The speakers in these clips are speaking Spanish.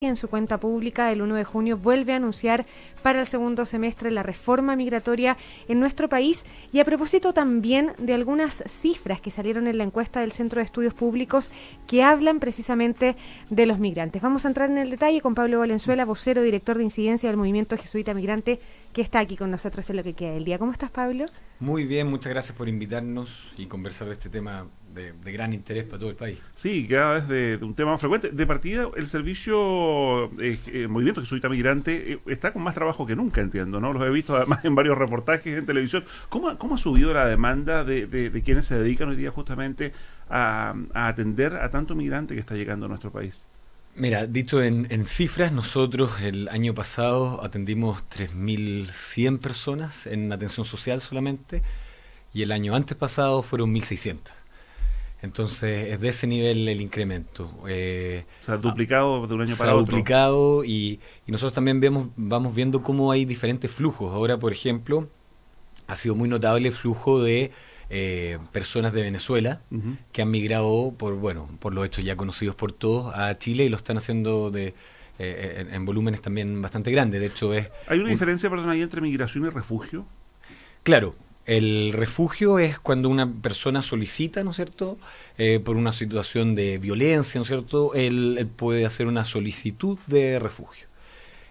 En su cuenta pública el 1 de junio vuelve a anunciar para el segundo semestre la reforma migratoria en nuestro país y a propósito también de algunas cifras que salieron en la encuesta del Centro de Estudios Públicos que hablan precisamente de los migrantes. Vamos a entrar en el detalle con Pablo Valenzuela, vocero, director de incidencia del Movimiento Jesuita Migrante, que está aquí con nosotros en lo que queda del día. ¿Cómo estás, Pablo? Muy bien, muchas gracias por invitarnos y conversar de este tema de gran interés para todo el país. Sí, cada vez de un tema más frecuente. De partida, el servicio Movimiento Jesuita Migrante está con más trabajo que nunca, entiendo, ¿no? Los he visto además en varios reportajes en televisión. ¿Cómo ha subido la demanda de quienes se dedican hoy día justamente a atender a tanto migrante que está llegando a nuestro país? Mira, dicho en cifras, nosotros el año pasado atendimos 3.100 personas en atención social solamente y el año antes pasado fueron 1.600. Entonces es de ese nivel el incremento. Se ha duplicado de un año para otro. Se ha otro. Duplicado y nosotros también vamos viendo cómo hay diferentes flujos. Ahora, por ejemplo, ha sido muy notable el flujo de personas de Venezuela que han migrado por los hechos ya conocidos por todos a Chile y lo están haciendo en volúmenes también bastante grandes. De hecho ¿Hay una diferencia, perdón, ahí entre migración y refugio? Claro. El refugio es cuando una persona solicita, ¿no es cierto?, por una situación de violencia, ¿no es cierto?, él puede hacer una solicitud de refugio.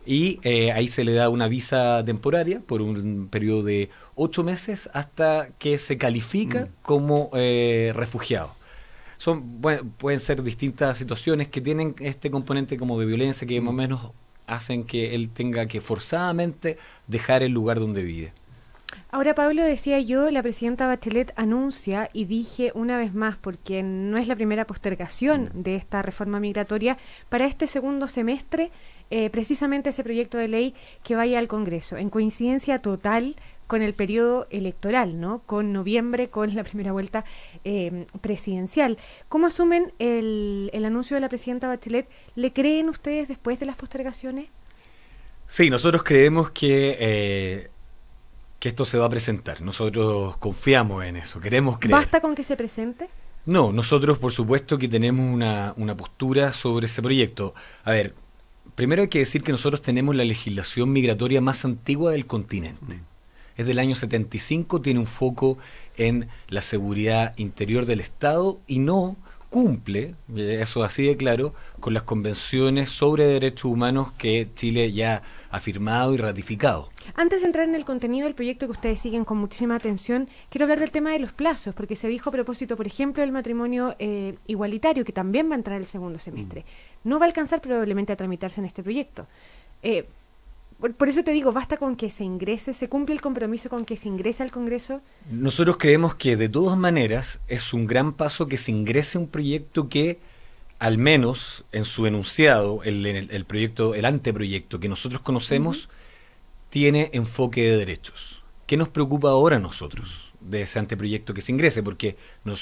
Y ahí se le da una visa temporaria por un periodo de 8 meses hasta que se califica como refugiado. Pueden ser distintas situaciones que tienen este componente como de violencia que más o menos hacen que él tenga que forzadamente dejar el lugar donde vive. Ahora, Pablo, decía yo, la presidenta Bachelet anuncia, y dije una vez más, porque no es la primera postergación de esta reforma migratoria, para este segundo semestre, precisamente ese proyecto de ley que vaya al Congreso, en coincidencia total con el periodo electoral, ¿no? Con noviembre, con la primera vuelta presidencial. ¿Cómo asumen el anuncio de la presidenta Bachelet? ¿Le creen ustedes después de las postergaciones? Sí, nosotros creemos que esto se va a presentar. Nosotros confiamos en eso, queremos creer. ¿Basta con que se presente? No, nosotros por supuesto que tenemos una postura sobre ese proyecto. A ver, primero hay que decir que nosotros tenemos la legislación migratoria más antigua del continente. Es del año 75, tiene un foco en la seguridad interior del Estado y no cumple, eso así de claro, con las convenciones sobre derechos humanos que Chile ya ha firmado y ratificado. Antes de entrar en el contenido del proyecto que ustedes siguen con muchísima atención, quiero hablar del tema de los plazos, porque se dijo a propósito, por ejemplo, del matrimonio igualitario, que también va a entrar el segundo semestre. No va a alcanzar probablemente a tramitarse en este proyecto. Por eso te digo, basta con que se ingrese, se cumple el compromiso con que se ingrese al Congreso. Nosotros creemos que de todas maneras es un gran paso que se ingrese un proyecto que, al menos en su enunciado, el proyecto, el anteproyecto que nosotros conocemos, tiene enfoque de derechos. ¿Qué nos preocupa ahora a nosotros de ese anteproyecto que se ingrese? Porque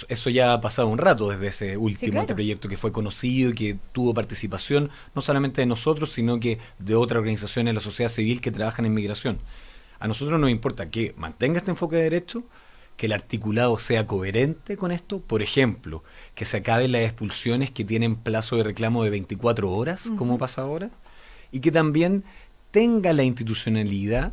eso ya ha pasado un rato desde ese último anteproyecto que fue conocido y que tuvo participación no solamente de nosotros, sino que de otras organizaciones de la sociedad civil que trabajan en migración. A nosotros nos importa que mantenga este enfoque de derecho, que el articulado sea coherente con esto, por ejemplo, que se acaben las expulsiones que tienen plazo de reclamo de 24 horas, como pasa ahora, y que también tenga la institucionalidad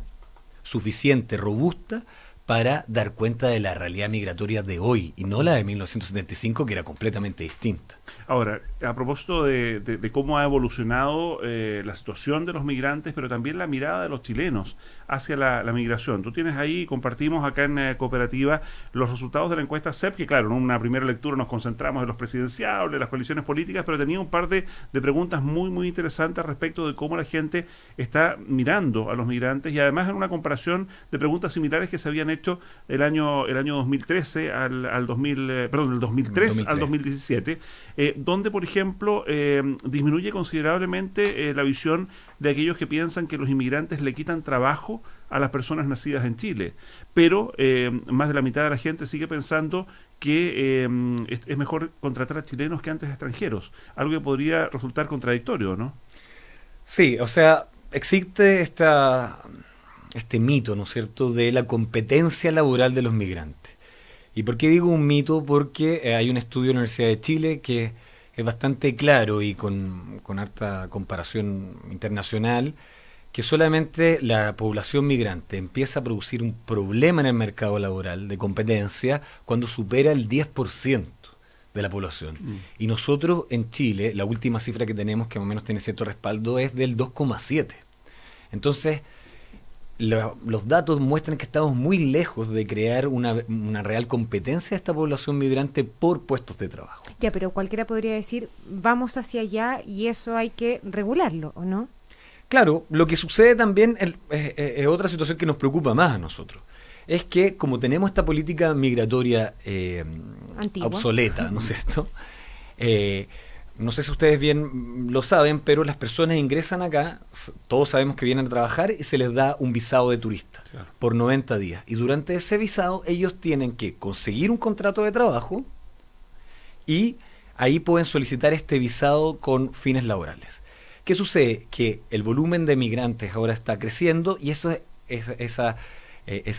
suficiente, robusta, para dar cuenta de la realidad migratoria de hoy y no la de 1975, que era completamente distinta. Ahora, a propósito de cómo ha evolucionado la situación de los migrantes, pero también la mirada de los chilenos hacia la migración. Tú tienes ahí, compartimos acá en Cooperativa los resultados de la encuesta CEP, que claro, en una primera lectura nos concentramos en los presidenciables, las coaliciones políticas, pero tenía un par de preguntas muy, muy interesantes respecto de cómo la gente está mirando a los migrantes y además en una comparación de preguntas similares que se habían hecho el año 2013 del 2003 al 2017, donde, por ejemplo, disminuye considerablemente la visión de aquellos que piensan que los inmigrantes le quitan trabajo a las personas nacidas en Chile. Pero más de la mitad de la gente sigue pensando que es mejor contratar a chilenos que antes a extranjeros, algo que podría resultar contradictorio, ¿no? Sí, o sea, existe este mito, ¿no es cierto?, de la competencia laboral de los migrantes. ¿Y por qué digo un mito? Porque hay un estudio de la Universidad de Chile que es bastante claro y con harta comparación internacional que solamente la población migrante empieza a producir un problema en el mercado laboral de competencia cuando supera el 10% de la población. Y nosotros en Chile, la última cifra que tenemos, que más o menos tiene cierto respaldo, es del 2,7. Entonces, los datos muestran que estamos muy lejos de crear una real competencia de esta población migrante por puestos de trabajo. Ya, pero cualquiera podría decir, vamos hacia allá y eso hay que regularlo, ¿o no? Claro, lo que sucede también es otra situación que nos preocupa más a nosotros. Es que como tenemos esta política migratoria obsoleta, ¿no es cierto? No sé si ustedes bien lo saben, pero las personas ingresan acá, todos sabemos que vienen a trabajar y se les da un visado de turista por 90 días. Y durante ese visado ellos tienen que conseguir un contrato de trabajo y ahí pueden solicitar este visado con fines laborales. ¿Qué sucede? Que el volumen de migrantes ahora está creciendo y ese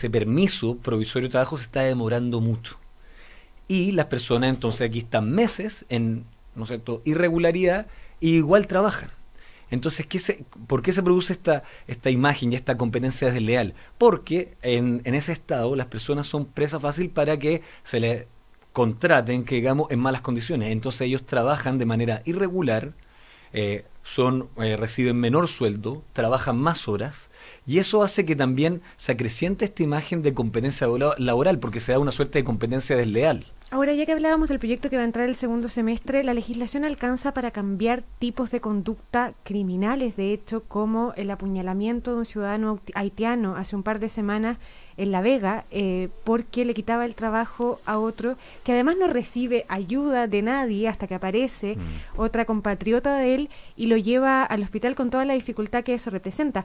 permiso provisorio de trabajo se está demorando mucho. Y las personas entonces aquí están meses en, ¿no es cierto?, irregularidad y igual trabajan. Entonces, ¿por qué se produce esta imagen y esta competencia desleal? Porque en ese estado las personas son presa fácil para que se les contraten, que digamos, en malas condiciones. Entonces ellos trabajan de manera irregular, reciben menor sueldo, trabajan más horas, y eso hace que también se acreciente esta imagen de competencia laboral, porque se da una suerte de competencia desleal. Ahora, ya que hablábamos del proyecto que va a entrar el segundo semestre, la legislación alcanza para cambiar tipos de conducta criminales, de hecho, como el apuñalamiento de un ciudadano haitiano hace un par de semanas en La Vega, porque le quitaba el trabajo a otro que además no recibe ayuda de nadie hasta que aparece otra compatriota de él y lo lleva al hospital con toda la dificultad que eso representa.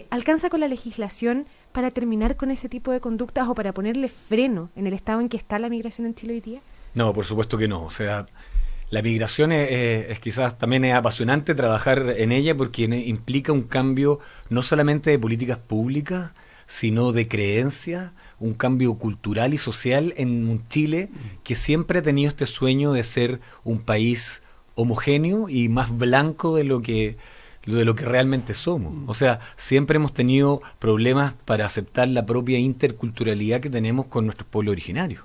¿Alcanza con la legislación para terminar con ese tipo de conductas o para ponerle freno en el estado en que está la migración en Chile hoy día? No, por supuesto que no. O sea, la migración es quizás también es apasionante trabajar en ella porque implica un cambio no solamente de políticas públicas, sino de creencias, un cambio cultural y social en un Chile que siempre ha tenido este sueño de ser un país homogéneo y más blanco de lo que realmente somos. O sea, siempre hemos tenido problemas para aceptar la propia interculturalidad que tenemos con nuestros pueblos originarios.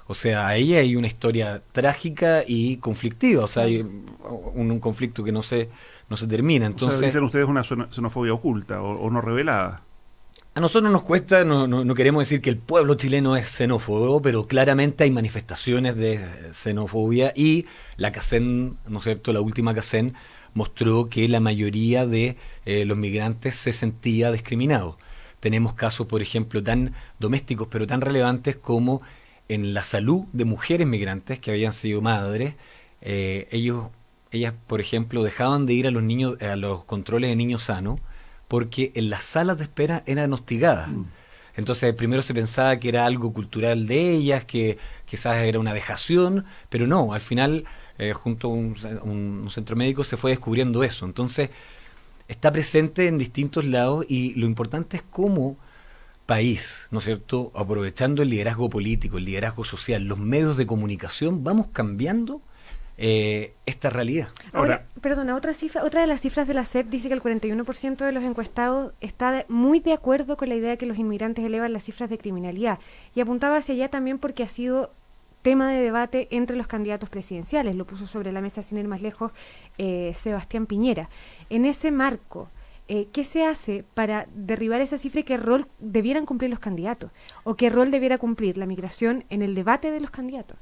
O sea, ahí hay una historia trágica y conflictiva. O sea, hay un conflicto que no se termina. Entonces, o sea, dicen ustedes una xenofobia oculta o no revelada. A nosotros nos cuesta, no queremos decir que el pueblo chileno es xenófobo, pero claramente hay manifestaciones de xenofobia y la CACEN, ¿no es cierto?, la última CACEN mostró que la mayoría de los migrantes se sentía discriminados. Tenemos casos, por ejemplo, tan domésticos pero tan relevantes como en la salud de mujeres migrantes que habían sido madres. Ellas, por ejemplo, dejaban de ir a los controles de niños sanos porque en las salas de espera eran hostigadas. Entonces primero se pensaba que era algo cultural de ellas, que quizás era una dejación, pero no, al final junto a un centro médico se fue descubriendo eso. Entonces está presente en distintos lados y lo importante es cómo país, ¿no es cierto?, aprovechando el liderazgo político, el liderazgo social, los medios de comunicación, vamos cambiando esta realidad. Ahora, perdona, otra de las cifras de la CEP dice que el 41% de los encuestados está muy de acuerdo con la idea de que los inmigrantes elevan las cifras de criminalidad, y apuntaba hacia allá también porque ha sido tema de debate entre los candidatos presidenciales. Lo puso sobre la mesa, sin ir más lejos, Sebastián Piñera. En ese marco, ¿qué se hace para derribar esa cifra y qué rol debieran cumplir los candidatos? ¿O qué rol debiera cumplir la migración en el debate de los candidatos?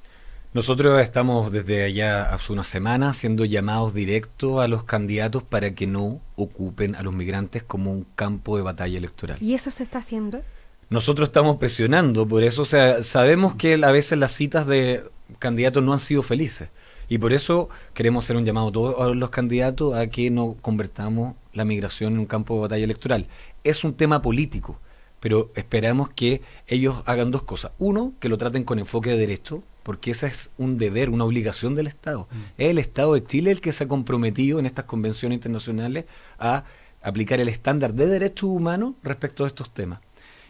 Nosotros estamos desde allá hace unas semanas haciendo llamados directos a los candidatos para que no ocupen a los migrantes como un campo de batalla electoral. ¿Y eso se está haciendo? Nosotros estamos presionando por eso. O sea, sabemos que a veces las citas de candidatos no han sido felices y por eso queremos hacer un llamado a todos los candidatos a que no convertamos la migración en un campo de batalla electoral. Es un tema político, pero esperamos que ellos hagan dos cosas. Uno, que lo traten con enfoque de derecho, porque ese es un deber, una obligación del Estado. Es el Estado de Chile el que se ha comprometido en estas convenciones internacionales a aplicar el estándar de derechos humanos respecto a estos temas.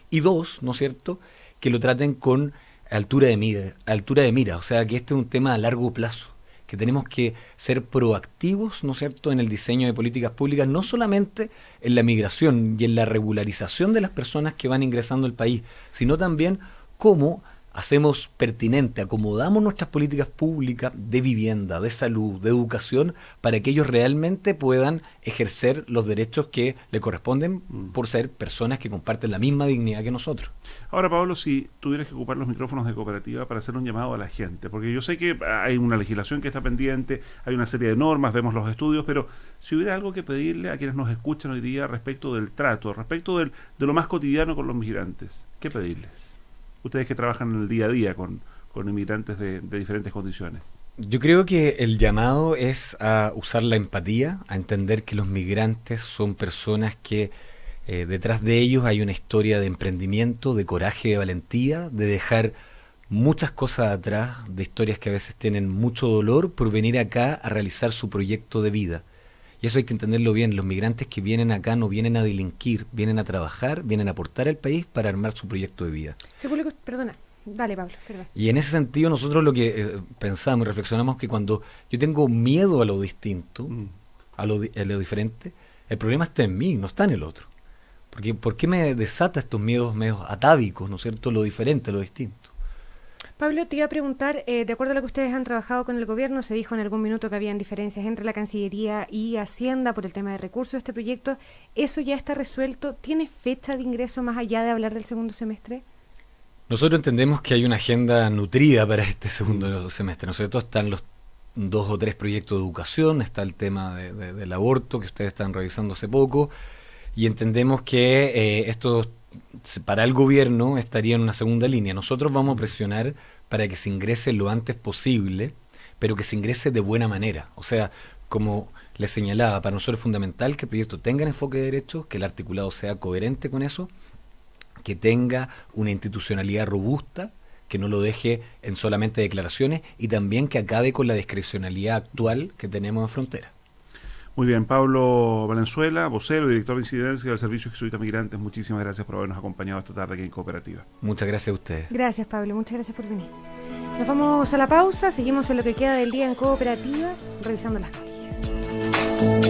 Y dos, ¿no es cierto?, que lo traten con altura de mira, o sea, que este es un tema a largo plazo, que tenemos que ser proactivos, ¿no es cierto?, en el diseño de políticas públicas, no solamente en la migración y en la regularización de las personas que van ingresando al país, sino también cómo hacemos pertinente, acomodamos nuestras políticas públicas de vivienda, de salud, de educación, para que ellos realmente puedan ejercer los derechos que le corresponden por ser personas que comparten la misma dignidad que nosotros. Ahora, Pablo, si tuvieras que ocupar los micrófonos de Cooperativa para hacer un llamado a la gente, porque yo sé que hay una legislación que está pendiente, hay una serie de normas, vemos los estudios, pero si hubiera algo que pedirle a quienes nos escuchan hoy día respecto del trato, respecto de lo más cotidiano con los migrantes, ¿qué pedirles? Ustedes que trabajan en el día a día con inmigrantes de diferentes condiciones. Yo creo que el llamado es a usar la empatía, a entender que los migrantes son personas que detrás de ellos hay una historia de emprendimiento, de coraje, de valentía, de dejar muchas cosas atrás, de historias que a veces tienen mucho dolor por venir acá a realizar su proyecto de vida. Y eso hay que entenderlo bien, los migrantes que vienen acá no vienen a delinquir, vienen a trabajar, vienen a aportar al país para armar su proyecto de vida. Seguro que, perdona, dale Pablo, perdón. Y en ese sentido nosotros lo que pensamos y reflexionamos que cuando yo tengo miedo a lo distinto, a lo diferente, el problema está en mí, no está en el otro. Porque ¿por qué me desata estos miedos medios atávicos, ¿no es cierto?, lo diferente, lo distinto? Pablo, te iba a preguntar, de acuerdo a lo que ustedes han trabajado con el gobierno, se dijo en algún minuto que habían diferencias entre la Cancillería y Hacienda por el tema de recursos de este proyecto. ¿Eso ya está resuelto? ¿Tiene fecha de ingreso más allá de hablar del segundo semestre? Nosotros entendemos que hay una agenda nutrida para este segundo semestre, ¿no es cierto? Están los 2 o 3 proyectos de educación, está el tema del aborto que ustedes están revisando hace poco, y entendemos que esto para el gobierno estaría en una segunda línea. Nosotros vamos a presionar para que se ingrese lo antes posible, pero que se ingrese de buena manera. O sea, como les señalaba, para nosotros es fundamental que el proyecto tenga enfoque de derechos, que el articulado sea coherente con eso, que tenga una institucionalidad robusta, que no lo deje en solamente declaraciones, y también que acabe con la discrecionalidad actual que tenemos en frontera. Muy bien, Pablo Valenzuela, vocero y director de incidencia del Servicio Jesuita Migrantes, muchísimas gracias por habernos acompañado esta tarde aquí en Cooperativa. Muchas gracias a ustedes. Gracias, Pablo, muchas gracias por venir. Nos vamos a la pausa, seguimos en lo que queda del día en Cooperativa, revisando las noticias.